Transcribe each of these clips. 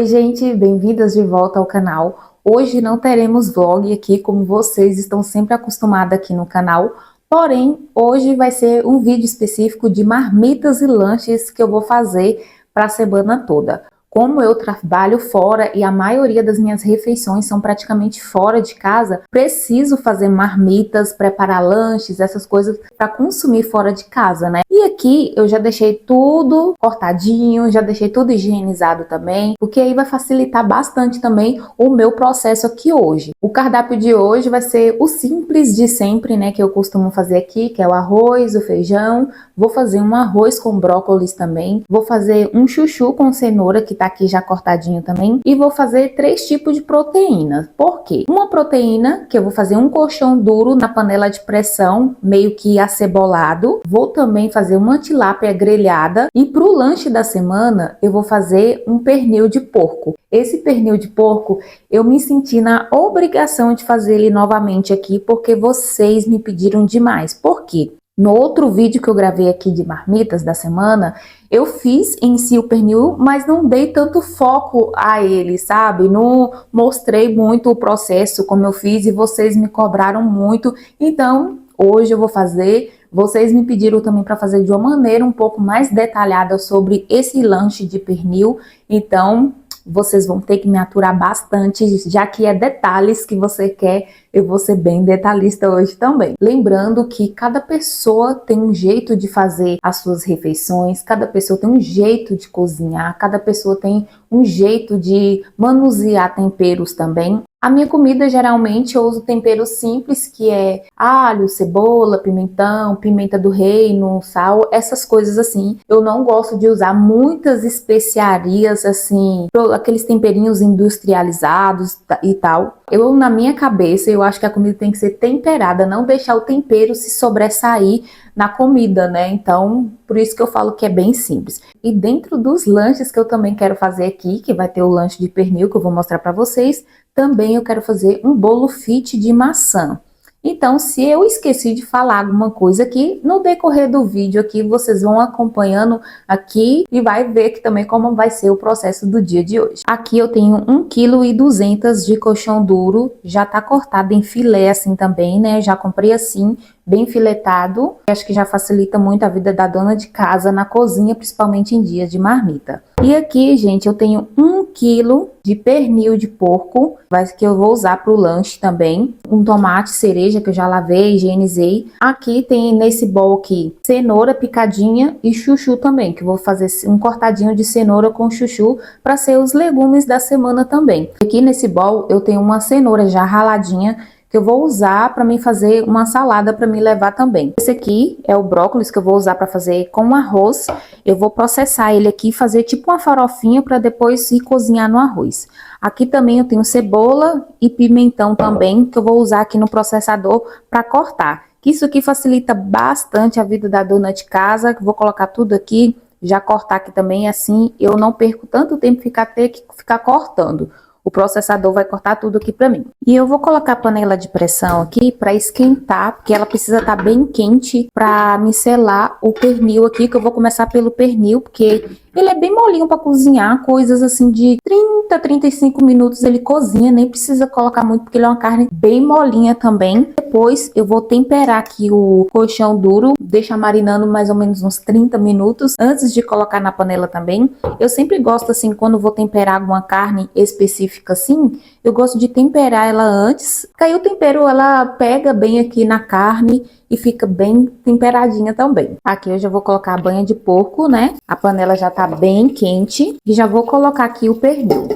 Oi gente, bem-vindas de volta ao canal. Hoje não teremos vlog aqui como vocês estão sempre acostumados aqui no canal, porém hoje vai ser um vídeo específico de marmitas e lanches que eu vou fazer para a semana toda. Como eu trabalho fora e a maioria das minhas refeições são praticamente fora de casa, preciso fazer marmitas, preparar lanches, essas coisas para consumir fora de casa, né? E aqui eu já deixei tudo cortadinho, já deixei tudo higienizado também, porque aí vai facilitar bastante também o meu processo aqui hoje. O cardápio de hoje vai ser o simples de sempre, né, que eu costumo fazer aqui, que é o arroz, o feijão. Vou fazer um arroz com brócolis também, vou fazer um chuchu com cenoura, que tá aqui já cortadinho também, e vou fazer 3 tipos de proteína. Por quê? Uma proteína, que eu vou fazer um colchão duro na panela de pressão, meio que acebolado. Vou também fazer uma tilápia grelhada, e pro lanche da semana eu vou fazer um pernil de porco. Esse pernil de porco, eu me senti na obrigação de fazer ele novamente aqui, porque vocês me pediram demais. Por quê? No outro vídeo que eu gravei aqui de marmitas da semana, eu fiz em si o pernil, mas não dei tanto foco a ele, sabe? Não mostrei muito o processo como eu fiz e vocês me cobraram muito. Então, hoje eu vou fazer. Vocês me pediram também para fazer de uma maneira um pouco mais detalhada sobre esse lanche de pernil. Então, vocês vão ter que me aturar bastante, já que é detalhes que você quer, eu vou ser bem detalhista hoje também. Lembrando que cada pessoa tem um jeito de fazer as suas refeições, cada pessoa tem um jeito de cozinhar, cada pessoa tem um jeito de manusear temperos também. A minha comida, geralmente, eu uso temperos simples, que é alho, cebola, pimentão, pimenta do reino, sal, essas coisas assim. Eu não gosto de usar muitas especiarias, assim, aqueles temperinhos industrializados e tal. Eu, na minha cabeça, eu acho que a comida tem que ser temperada, não deixar o tempero se sobressair na comida, né? Então, por isso que eu falo que é bem simples. E dentro dos lanches que eu também quero fazer aqui, que vai ter o lanche de pernil, que eu vou mostrar pra vocês, também eu quero fazer um bolo fit de maçã. Então, se eu esqueci de falar alguma coisa aqui, no decorrer do vídeo aqui, vocês vão acompanhando aqui e vai ver que também como vai ser o processo do dia de hoje. Aqui eu tenho 1,2 kg de colchão duro, já tá cortado em filé assim também, né? Já comprei assim, bem filetado. Acho que já facilita muito a vida da dona de casa na cozinha, principalmente em dias de marmita. E aqui, gente, eu tenho 1 kg de pernil de porco, que eu vou usar para o lanche também. Um tomate cereja que eu já lavei, higienizei. Aqui tem nesse bowl aqui cenoura picadinha e chuchu também, que eu vou fazer um cortadinho de cenoura com chuchu para ser os legumes da semana também. Aqui nesse bowl eu tenho uma cenoura já raladinha, que eu vou usar para mim fazer uma salada para me levar também. Esse aqui é o brócolis que eu vou usar para fazer com arroz. Eu vou processar ele aqui e fazer tipo uma farofinha para depois ir cozinhar no arroz. Aqui também eu tenho cebola e pimentão também, que eu vou usar aqui no processador para cortar. Isso aqui facilita bastante a vida da dona de casa. Vou colocar tudo aqui, já cortar aqui também, assim eu não perco tanto tempo ter que ficar cortando. O processador vai cortar tudo aqui pra mim. E eu vou colocar a panela de pressão aqui pra esquentar, porque ela precisa estar bem quente pra micelar o pernil aqui, que eu vou começar pelo pernil, porque ele é bem molinho pra cozinhar, coisas assim de 30, 35 minutos ele cozinha, nem precisa colocar muito, porque ele é uma carne bem molinha também. Depois eu vou temperar aqui o colchão duro, deixar marinando mais ou menos uns 30 minutos, antes de colocar na panela também. Eu sempre gosto assim, quando vou temperar alguma carne específica assim, eu gosto de temperar ela antes, porque aí o tempero ela pega bem aqui na carne e fica bem temperadinha também. Aqui eu já vou colocar a banha de porco, né? A panela já tá bem quente e já vou colocar aqui o pernil.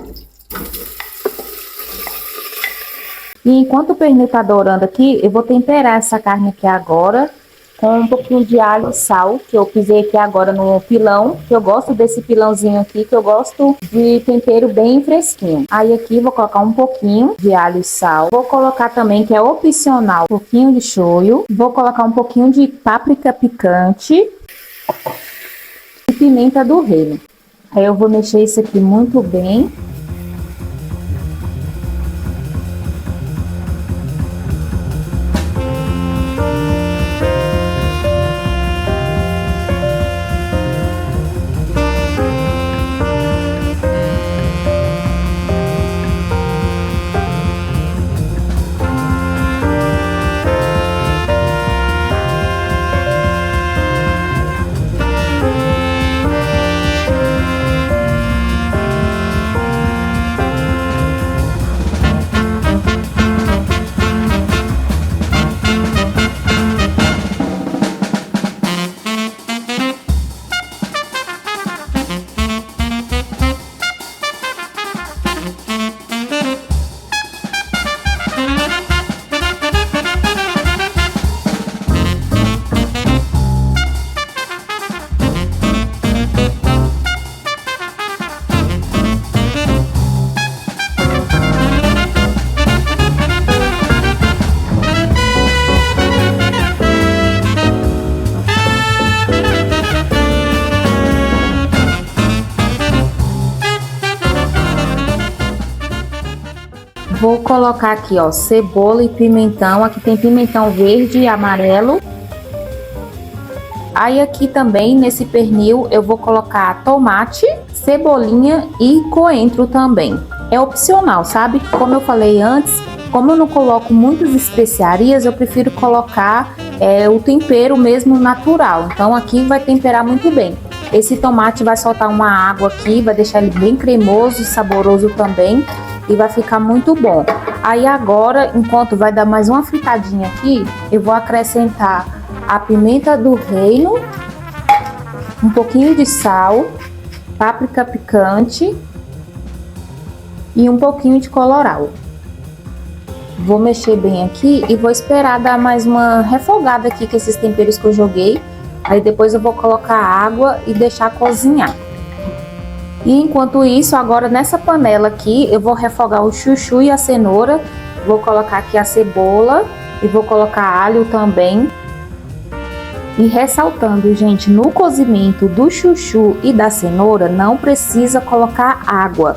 E enquanto o pernil tá dourando aqui, eu vou temperar essa carne aqui agora com um pouquinho de alho e sal, que eu pisei aqui agora no pilão, que eu gosto desse pilãozinho aqui, que eu gosto de tempero bem fresquinho. Aí aqui vou colocar um pouquinho de alho e sal, vou colocar também, que é opcional, um pouquinho de shoyu, vou colocar um pouquinho de páprica picante e pimenta do reino. Aí eu vou mexer isso aqui muito bem. Vou colocar aqui, ó, cebola e pimentão. Aqui tem pimentão verde e amarelo. Aí aqui também, nesse pernil, eu vou colocar tomate, cebolinha e coentro também. É opcional, sabe? Como eu falei antes, como eu não coloco muitas especiarias, eu prefiro colocar o tempero mesmo natural. Então aqui vai temperar muito bem. Esse tomate vai soltar uma água aqui, vai deixar ele bem cremoso e saboroso também. E vai ficar muito bom. Aí agora, enquanto vai dar mais uma fritadinha aqui, eu vou acrescentar a pimenta do reino, um pouquinho de sal, páprica picante e um pouquinho de colorau. Vou mexer bem aqui e vou esperar dar mais uma refogada aqui com esses temperos que eu joguei. Aí depois eu vou colocar água e deixar cozinhar. E enquanto isso, agora nessa panela aqui, eu vou refogar o chuchu e a cenoura. Vou colocar aqui a cebola e vou colocar alho também. E ressaltando, gente, no cozimento do chuchu e da cenoura, não precisa colocar água.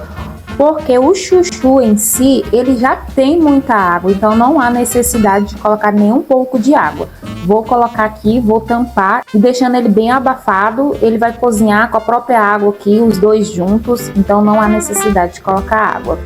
Porque o chuchu em si, ele já tem muita água, então não há necessidade de colocar nenhum pouco de água. Vou colocar aqui, vou tampar e deixando ele bem abafado, ele vai cozinhar com a própria água aqui, os dois juntos, então não há necessidade de colocar água.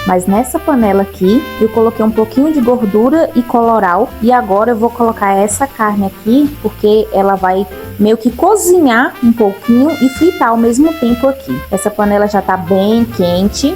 Mas nessa panela aqui, eu coloquei um pouquinho de gordura e colorau. E agora eu vou colocar essa carne aqui, porque ela vai meio que cozinhar um pouquinho e fritar ao mesmo tempo aqui. Essa panela já tá bem quente.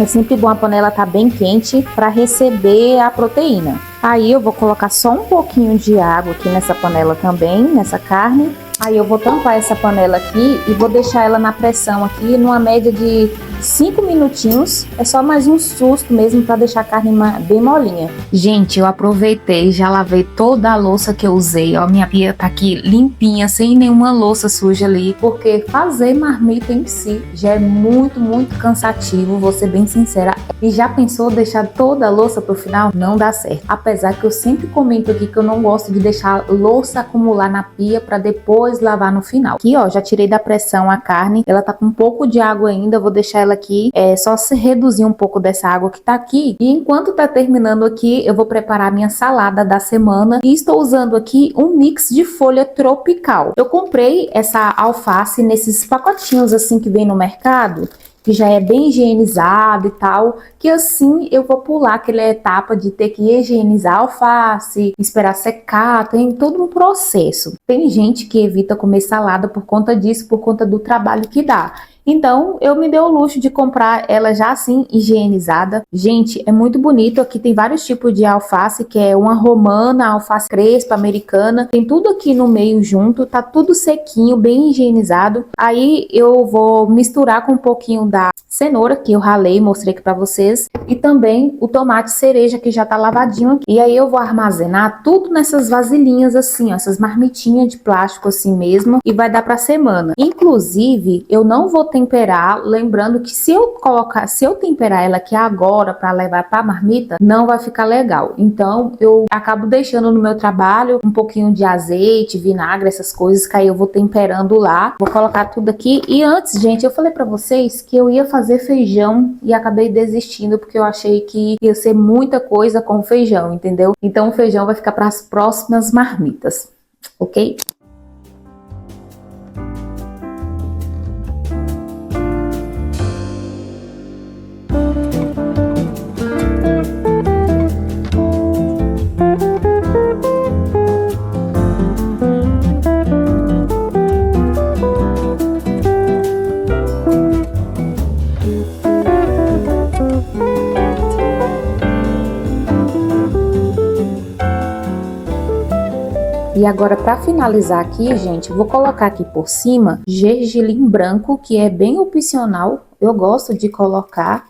É sempre bom a panela tá bem quente para receber a proteína. Aí eu vou colocar só um pouquinho de água aqui nessa panela também, nessa carne. Aí eu vou tampar essa panela aqui e vou deixar ela na pressão aqui numa média de 5 minutinhos. É só mais um susto mesmo para deixar a carne bem molinha. Gente, eu aproveitei, já lavei toda a louça que eu usei. Ó, minha pia tá aqui limpinha, sem nenhuma louça suja ali. Porque fazer marmita em si já é muito, muito cansativo, vou ser bem sincera. E já pensou deixar toda a louça pro final? Não dá certo. Apesar que eu sempre comento aqui que eu não gosto de deixar louça acumular na pia para depois lavar no final. Aqui, ó, já tirei da pressão a carne. Ela tá com um pouco de água ainda, vou deixar ela aqui, só se reduzir um pouco dessa água que tá aqui. E enquanto tá terminando aqui, eu vou preparar a minha salada da semana e estou usando aqui um mix de folha tropical. Eu comprei essa alface nesses pacotinhos assim que vem no mercado, que já é bem higienizado e tal, que assim eu vou pular aquela etapa de ter que higienizar a alface, esperar secar, tem todo um processo. Tem gente que evita comer salada por conta disso, por conta do trabalho que dá. Então, eu me dei o luxo de comprar ela já assim, higienizada. Gente, é muito bonito. Aqui tem vários tipos de alface, que é uma romana, alface crespa, americana. Tem tudo aqui no meio junto, tá tudo sequinho, bem higienizado. Aí eu vou misturar com um pouquinho da cenoura, que eu ralei, mostrei aqui pra vocês. E também o tomate cereja, que já tá lavadinho aqui. E aí eu vou armazenar tudo nessas vasilhinhas assim, ó, essas marmitinhas de plástico assim mesmo. E vai dar pra semana. Inclusive, eu não vou temperar, lembrando que se eu temperar ela aqui agora para levar para marmita, não vai ficar legal. Então eu acabo deixando no meu trabalho um pouquinho de azeite, vinagre, essas coisas que aí eu vou temperando lá. Vou colocar tudo aqui. E antes, gente, eu falei para vocês que eu ia fazer feijão e acabei desistindo porque eu achei que ia ser muita coisa com feijão, entendeu? Então o feijão vai ficar para as próximas marmitas, ok? E agora, para finalizar aqui, gente, eu vou colocar aqui por cima gergelim branco, que é bem opcional. Eu gosto de colocar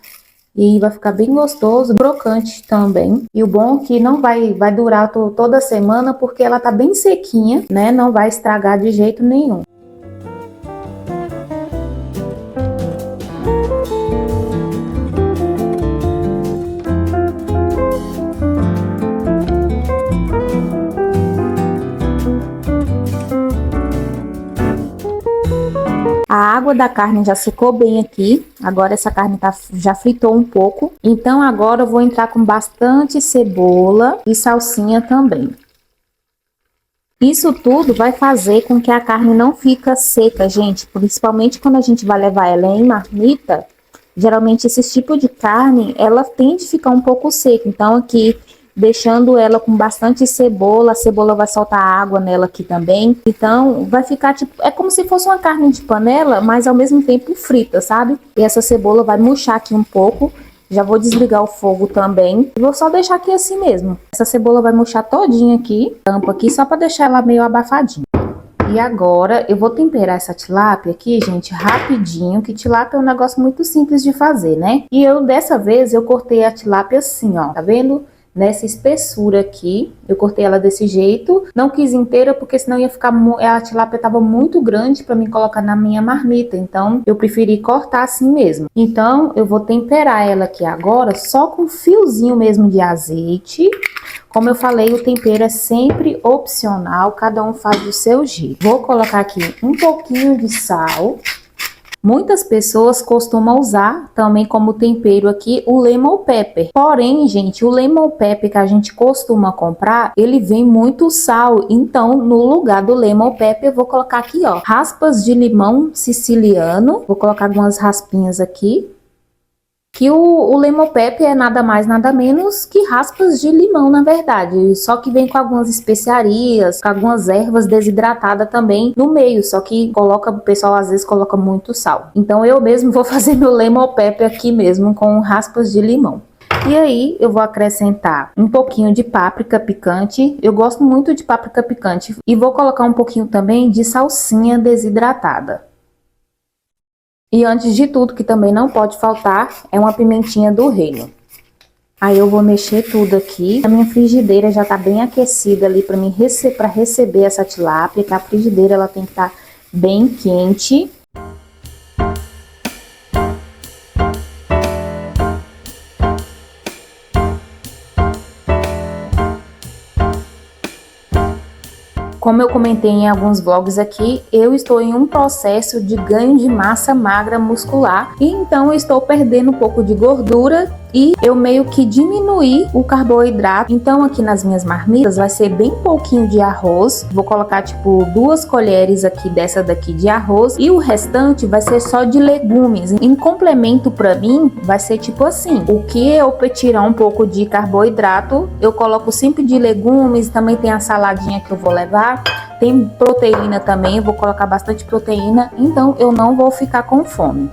e vai ficar bem gostoso, crocante também. E o bom é que não vai durar toda semana, porque ela tá bem sequinha, né? Não vai estragar de jeito nenhum. A água da carne já secou bem aqui, agora essa carne já fritou um pouco. Então agora eu vou entrar com bastante cebola e salsinha também. Isso tudo vai fazer com que a carne não fica seca, gente, principalmente quando a gente vai levar ela em marmita. Geralmente esse tipo de carne, ela tende a ficar um pouco seca, então aqui deixando ela com bastante cebola, a cebola vai soltar água nela aqui também. Então vai ficar tipo, é como se fosse uma carne de panela, mas ao mesmo tempo frita, sabe? E essa cebola vai murchar aqui um pouco. Já vou desligar o fogo também. Vou só deixar aqui assim mesmo. Essa cebola vai murchar todinha aqui, tampa aqui, só para deixar ela meio abafadinha. E agora eu vou temperar essa tilápia aqui, gente, rapidinho, que tilápia é um negócio muito simples de fazer, né? E dessa vez, eu cortei a tilápia assim, ó, tá vendo? Nessa espessura aqui, eu cortei ela desse jeito, não quis inteira porque senão ia ficar, a tilápia tava muito grande para mim colocar na minha marmita, então eu preferi cortar assim mesmo. Então eu vou temperar ela aqui agora só com um fiozinho mesmo de azeite. Como eu falei, o tempero é sempre opcional, cada um faz do seu jeito. Vou colocar aqui um pouquinho de sal. Muitas pessoas costumam usar também como tempero aqui o lemon pepper. Porém, gente, o lemon pepper que a gente costuma comprar, ele vem muito sal. Então, no lugar do lemon pepper, eu vou colocar aqui, ó, raspas de limão siciliano. Vou colocar algumas raspinhas aqui. Que o lemon pepper é nada mais, nada menos que raspas de limão, na verdade. Só que vem com algumas especiarias, com algumas ervas desidratadas também no meio. Só que o pessoal às vezes coloca muito sal. Então eu mesmo vou fazer meu lemon pepper aqui mesmo com raspas de limão. E aí eu vou acrescentar um pouquinho de páprica picante. Eu gosto muito de páprica picante. E vou colocar um pouquinho também de salsinha desidratada. E antes de tudo, que também não pode faltar, é uma pimentinha do reino. Aí eu vou mexer tudo aqui. A minha frigideira já tá bem aquecida ali para receber essa tilápia, que a frigideira ela tem que estar bem quente. Como eu comentei em alguns vlogs aqui, eu estou em um processo de ganho de massa magra muscular e então eu estou perdendo um pouco de gordura e eu meio que diminuí o carboidrato. Então aqui nas minhas marmitas vai ser bem pouquinho de arroz. Vou colocar tipo 2 colheres aqui dessa daqui de arroz e o restante vai ser só de legumes. Em complemento para mim vai ser tipo assim, o que eu tirar um pouco de carboidrato, eu coloco sempre de legumes. Também tem a saladinha que eu vou levar. Tem proteína também, eu vou colocar bastante proteína, então eu não vou ficar com fome.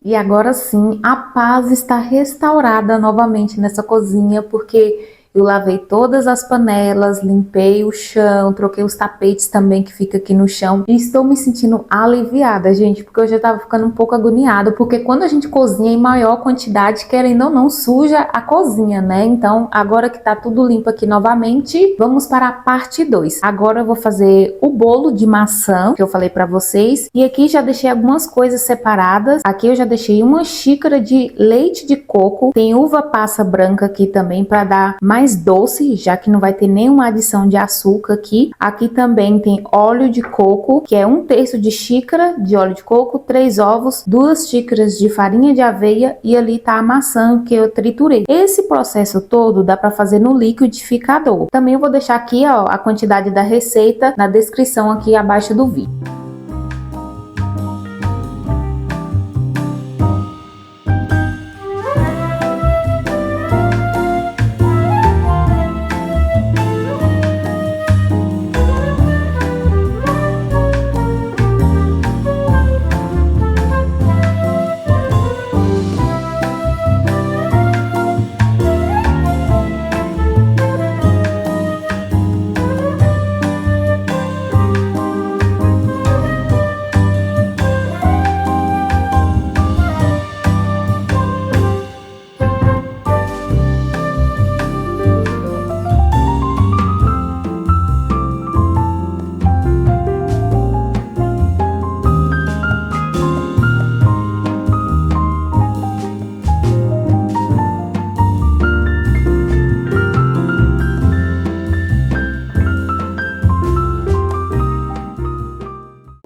E agora sim, a paz está restaurada novamente nessa cozinha, porque eu lavei todas as panelas, limpei o chão, troquei os tapetes também que fica aqui no chão. E estou me sentindo aliviada, gente, porque eu já estava ficando um pouco agoniada, porque quando a gente cozinha em maior quantidade, querendo ou não, suja a cozinha, né? Então, agora que tá tudo limpo aqui novamente, vamos para a parte 2. Agora eu vou fazer o bolo de maçã, que eu falei para vocês. E aqui já deixei algumas coisas separadas. Aqui eu já deixei uma xícara de leite de coco. Tem uva passa branca aqui também para dar mais doce, já que não vai ter nenhuma adição de açúcar aqui. Aqui também tem óleo de coco, que é 1/3 de xícara de óleo de coco, 3 ovos, 2 xícaras de farinha de aveia e ali tá a maçã que eu triturei. Esse processo todo dá para fazer no liquidificador. Também eu vou deixar aqui, ó, a quantidade da receita na descrição aqui abaixo do vídeo.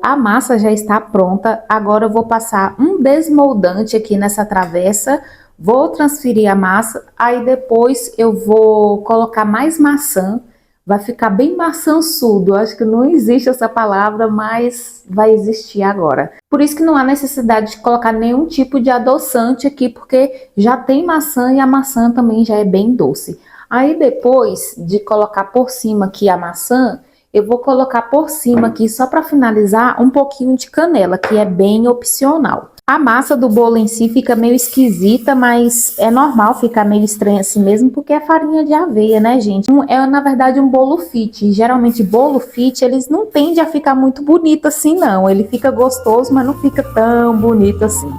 A massa já está pronta, agora eu vou passar um desmoldante aqui nessa travessa, vou transferir a massa, aí depois eu vou colocar mais maçã, vai ficar bem maçançudo, acho que não existe essa palavra, mas vai existir agora. Por isso que não há necessidade de colocar nenhum tipo de adoçante aqui, porque já tem maçã e a maçã também já é bem doce. Aí depois de colocar por cima aqui a maçã, eu vou colocar por cima aqui, só para finalizar, um pouquinho de canela, que é bem opcional. A massa do bolo em si fica meio esquisita, mas é normal ficar meio estranha assim mesmo, porque é farinha de aveia, né, gente? É, na verdade, um bolo fit. Geralmente, bolo fit, eles não tendem a ficar muito bonito assim, não. Ele fica gostoso, mas não fica tão bonito assim.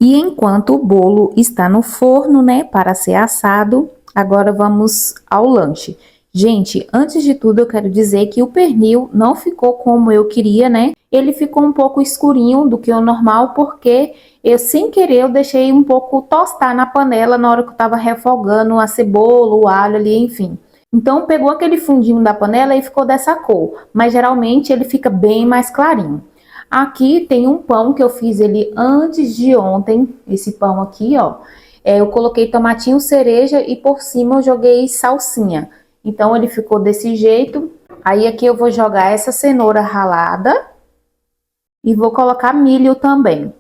E enquanto o bolo está no forno, né, para ser assado, agora vamos ao lanche. Gente, antes de tudo eu quero dizer que o pernil não ficou como eu queria, né? Ele ficou um pouco escurinho do que o normal, porque eu, sem querer, eu deixei um pouco tostar na panela na hora que eu tava refogando a cebola, o alho ali, enfim. Então pegou aquele fundinho da panela e ficou dessa cor, mas geralmente ele fica bem mais clarinho. Aqui tem um pão que eu fiz ele antes de ontem, esse pão aqui, ó. eu coloquei tomatinho cereja e por cima eu joguei salsinha. Então ele ficou desse jeito. Aí aqui eu vou jogar essa cenoura ralada e vou colocar milho também.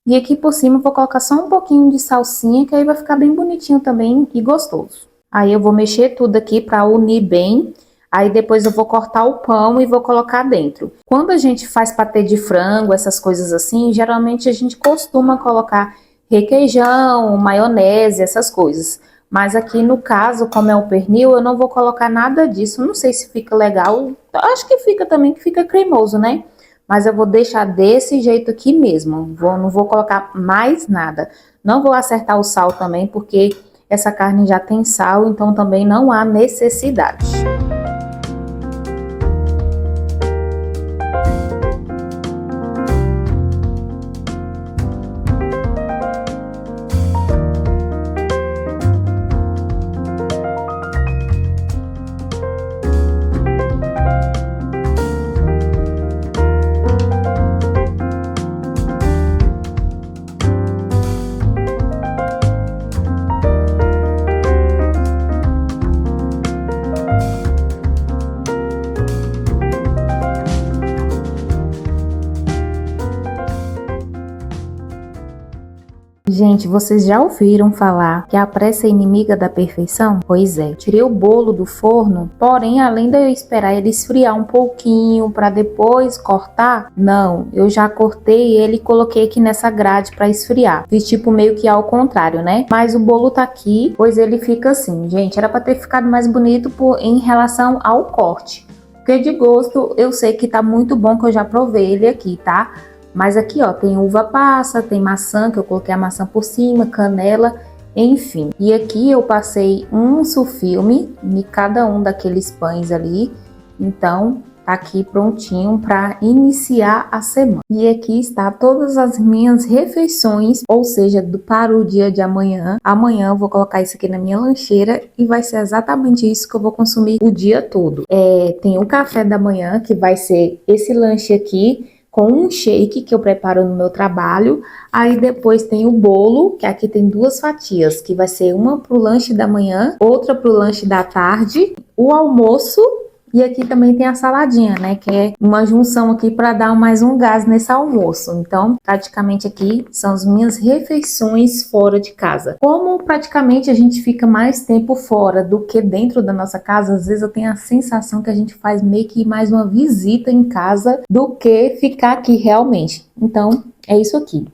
E aqui por cima eu vou colocar só um pouquinho de salsinha, que aí vai ficar bem bonitinho também e gostoso. Aí eu vou mexer tudo aqui para unir bem. Aí depois eu vou cortar o pão e vou colocar dentro. Quando a gente faz patê de frango, essas coisas assim, geralmente a gente costuma colocar requeijão, maionese, essas coisas. Mas aqui no caso, como é o pernil, eu não vou colocar nada disso. Não sei se fica legal. Acho que fica também, que fica cremoso, né? Mas eu vou deixar desse jeito aqui mesmo. Não vou colocar mais nada. Não vou acertar o sal também, porque essa carne já tem sal, então também não há necessidade. Gente, vocês já ouviram falar que a pressa é inimiga da perfeição? Pois é, tirei o bolo do forno, porém, além de eu esperar ele esfriar um pouquinho para depois cortar, não, eu já cortei ele e coloquei aqui nessa grade para esfriar. Fiz tipo meio que ao contrário, né? Mas o bolo tá aqui, pois ele fica assim, gente, era para ter ficado mais bonito em relação ao corte. Porque de gosto, eu sei que tá muito bom, que eu já provei ele aqui, tá? Mas aqui, ó, tem uva passa, tem maçã, que eu coloquei a maçã por cima, canela, enfim. E aqui eu passei um sulfilme em cada um daqueles pães ali. Então, tá aqui prontinho para iniciar a semana. E aqui está todas as minhas refeições, ou seja, para o dia de amanhã. Amanhã eu vou colocar isso aqui na minha lancheira e vai ser exatamente isso que eu vou consumir o dia todo. Tem o café da manhã, que vai ser esse lanche aqui, com um shake que eu preparo no meu trabalho. Aí depois tem o bolo, que aqui tem 2 fatias, que vai ser uma pro lanche da manhã, outra pro lanche da tarde, o almoço. E aqui também tem a saladinha, né? Que é uma junção aqui para dar mais um gás nesse almoço. Então, praticamente aqui são as minhas refeições fora de casa. Como praticamente a gente fica mais tempo fora do que dentro da nossa casa, às vezes eu tenho a sensação que a gente faz meio que mais uma visita em casa do que ficar aqui realmente. Então, é isso aqui.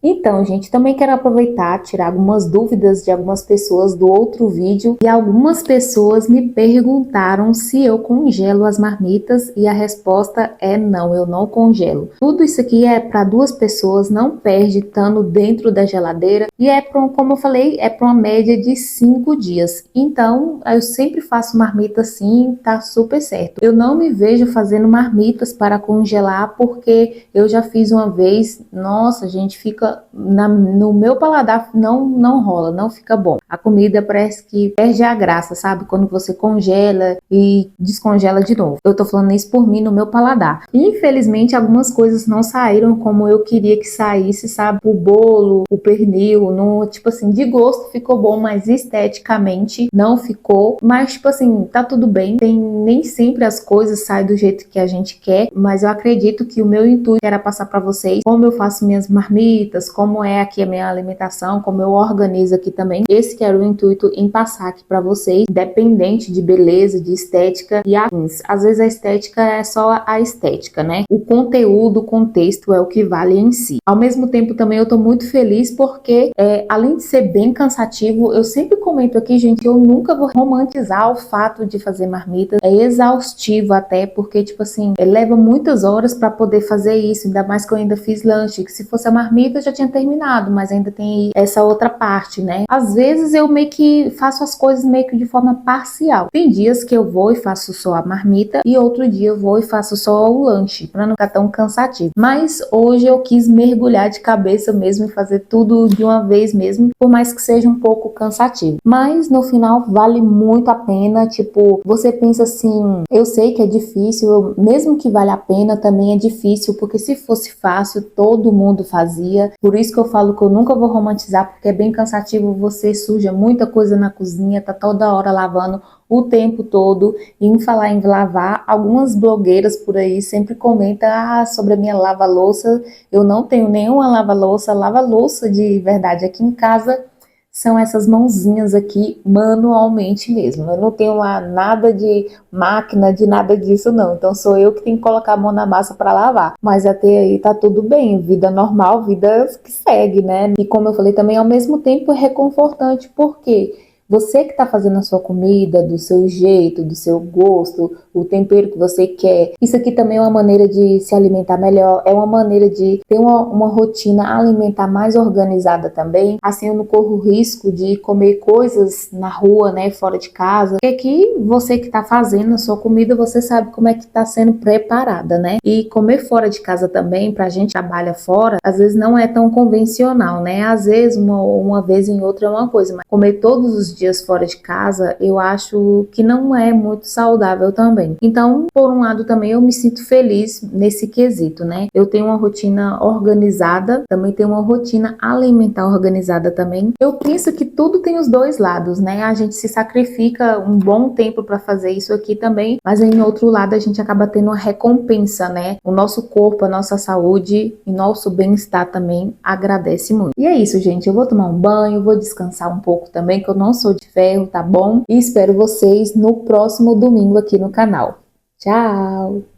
Então, gente, também quero aproveitar, tirar algumas dúvidas de algumas pessoas do outro vídeo. E algumas pessoas me perguntaram se eu congelo as marmitas e a resposta é não, eu não congelo. Tudo isso aqui é para 2 pessoas, não perde estando dentro da geladeira. E como eu falei, é para uma média de 5 dias. Então, eu sempre faço marmita assim, tá super certo. Eu não me vejo fazendo marmitas para congelar, porque eu já fiz uma vez, nossa, gente, fica no meu paladar não rola, não fica bom. A comida parece que perde a graça, sabe? Quando você congela e descongela de novo. Eu tô falando isso por mim, no meu paladar. Infelizmente, algumas coisas não saíram como eu queria que saísse, sabe? O bolo, o pernil, tipo assim, de gosto ficou bom, mas esteticamente não ficou. Mas, tipo assim, tá tudo bem. Nem sempre as coisas saem do jeito que a gente quer, mas eu acredito que o meu intuito era passar pra vocês como eu faço minhas marmitas, como é aqui a minha alimentação, como eu organizo aqui também. Esse que era o intuito em passar aqui para vocês, independente de beleza, de estética e afins. Às vezes a estética é só a estética, né? O conteúdo, o contexto é o que vale em si. Ao mesmo tempo também eu tô muito feliz porque, além de ser bem cansativo, eu sempre comento aqui, gente, eu nunca vou romantizar o fato de fazer marmita. É exaustivo até, porque, tipo assim, leva muitas horas para poder fazer isso, ainda mais que eu ainda fiz lanche, que se fosse a marmita, já tinha terminado, mas ainda tem essa outra parte, né? Às vezes eu meio que faço as coisas meio que de forma parcial. Tem dias que eu vou e faço só a marmita e outro dia eu vou e faço só o lanche, para não ficar tão cansativo. Mas hoje eu quis mergulhar de cabeça mesmo e fazer tudo de uma vez mesmo, por mais que seja um pouco cansativo. Mas no final vale muito a pena, tipo, você pensa assim, eu sei que é difícil, mesmo que vale a pena, também é difícil, porque se fosse fácil, todo mundo fazia. Por isso que eu falo que eu nunca vou romantizar, porque é bem cansativo, você suja muita coisa na cozinha, tá toda hora lavando o tempo todo. E em falar em lavar, algumas blogueiras por aí sempre comentam sobre a minha lava-louça. Eu não tenho nenhuma lava-louça de verdade aqui em casa. São essas mãozinhas aqui manualmente mesmo. Eu não tenho lá nada de máquina, de nada disso não. Então sou eu que tenho que colocar a mão na massa para lavar. Mas até aí tá tudo bem, vida normal, vida que segue, né? E como eu falei também, ao mesmo tempo é reconfortante, porque você que está fazendo a sua comida do seu jeito, do seu gosto, o tempero que você quer. Isso aqui também é uma maneira de se alimentar melhor, é uma maneira de ter uma rotina alimentar mais organizada também. Assim eu não corro o risco de comer coisas na rua, né, fora de casa. Porque aqui você que está fazendo a sua comida, você sabe como é que está sendo preparada, né? E comer fora de casa também, pra gente que trabalha fora, às vezes não é tão convencional, né? Às vezes uma vez em outra é uma coisa, mas comer todos os dias fora de casa, eu acho que não é muito saudável também. Então, por um lado também eu me sinto feliz nesse quesito, né? Eu tenho uma rotina organizada, também tenho uma rotina alimentar organizada também. Eu penso que tudo tem os dois lados, né? A gente se sacrifica um bom tempo para fazer isso aqui também, mas em outro lado a gente acaba tendo uma recompensa, né? O nosso corpo, a nossa saúde e nosso bem-estar também agradece muito. E é isso, gente. Eu vou tomar um banho, vou descansar um pouco também, que eu não sou de ferro, tá bom? E espero vocês no próximo domingo aqui no canal. Tchau!